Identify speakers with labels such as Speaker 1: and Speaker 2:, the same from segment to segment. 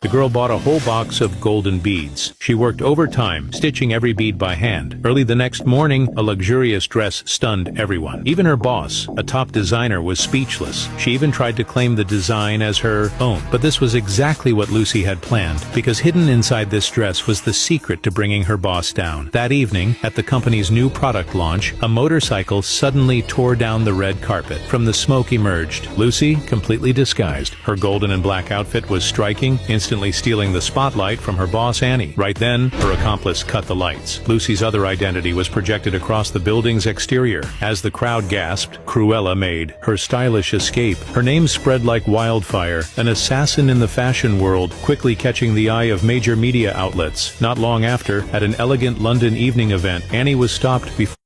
Speaker 1: The girl bought a whole box of golden beads. She worked overtime, stitching every bead by hand. Early the next morning, a luxurious dress stunned everyone. Even her boss, a top designer, was speechless. She even tried to claim the design as her own. But this was exactly what Lucy had planned, because hidden inside this dress was the secret to bringing her boss down. That evening, at the company's new product launch, a motorcycle suddenly tore down the red carpet. From the smoke emerged Lucy, completely disguised. Her golden and black outfit was striking, instantly stealing the spotlight from her boss Annie. Right then, her accomplice cut the lights. Lucy's other identity was projected across the building's exterior. As the crowd gasped, Cruella made her stylish escape. Her name spread like wildfire, an assassin in the fashion world, quickly catching the eye of major media outlets. Not long after, at an elegant London evening event, Annie was stopped before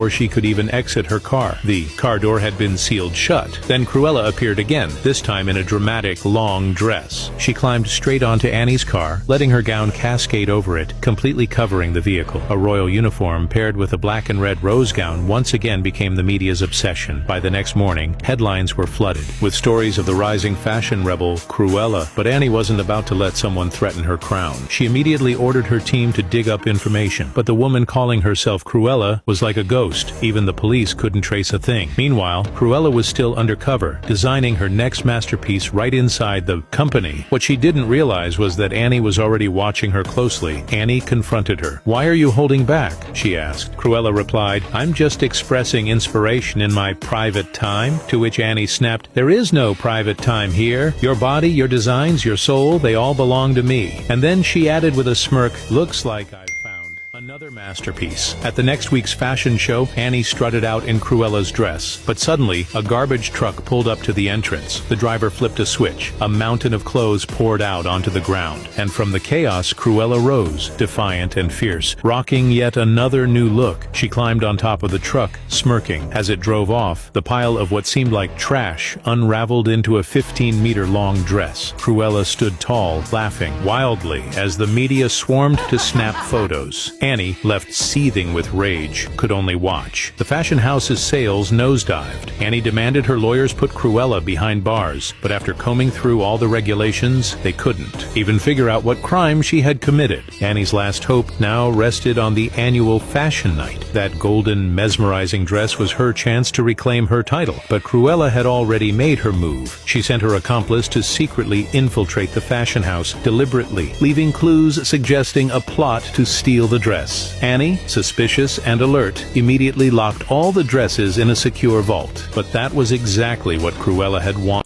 Speaker 1: she could even exit her car. The car door had been sealed shut. Then Cruella appeared again, this time in a dramatic, long dress. She climbed straight onto Annie's car, letting her gown cascade over it, completely covering the vehicle. A royal uniform paired with a black and red rose gown once again became the media's obsession. By the next morning, headlines were flooded with stories of the rising fashion rebel, Cruella. But Annie wasn't about to let someone threaten her crown. She immediately ordered her team to dig up information. But the woman calling herself Cruella was like a ghost. Even the police couldn't trace a thing. Meanwhile, Cruella was still undercover, designing her next masterpiece right inside the company. What she didn't realize was that Annie was already watching her closely. Annie confronted her. "Why are you holding back?" she asked. Cruella replied, "I'm just expressing inspiration in my private time." To which Annie snapped, "There is no private time here. Your body, your designs, your soul, they all belong to me." And then she added with a smirk, "Looks like I've found another masterpiece." At the next week's fashion show, Annie strutted out in Cruella's dress. But suddenly, a garbage truck pulled up to the entrance. The driver flipped a switch. A mountain of clothes poured out onto the ground. And from the chaos, Cruella rose, defiant and fierce, rocking yet another new look. She climbed on top of the truck, smirking. As it drove off, the pile of what seemed like trash unraveled into a 15-meter-long dress. Cruella stood tall, laughing wildly as the media swarmed to snap photos. Annie, left seething with rage, could only watch. The fashion house's sales nosedived. Annie demanded her lawyers put Cruella behind bars, but after combing through all the regulations, they couldn't even figure out what crime she had committed. Annie's last hope now rested on the annual fashion night. That golden, mesmerizing dress was her chance to reclaim her title, but Cruella had already made her move. She sent her accomplice to secretly infiltrate the fashion house, deliberately, leaving clues suggesting a plot to steal the dress. Annie, suspicious and alert, immediately locked all the dresses in a secure vault. But that was exactly what Cruella had wanted.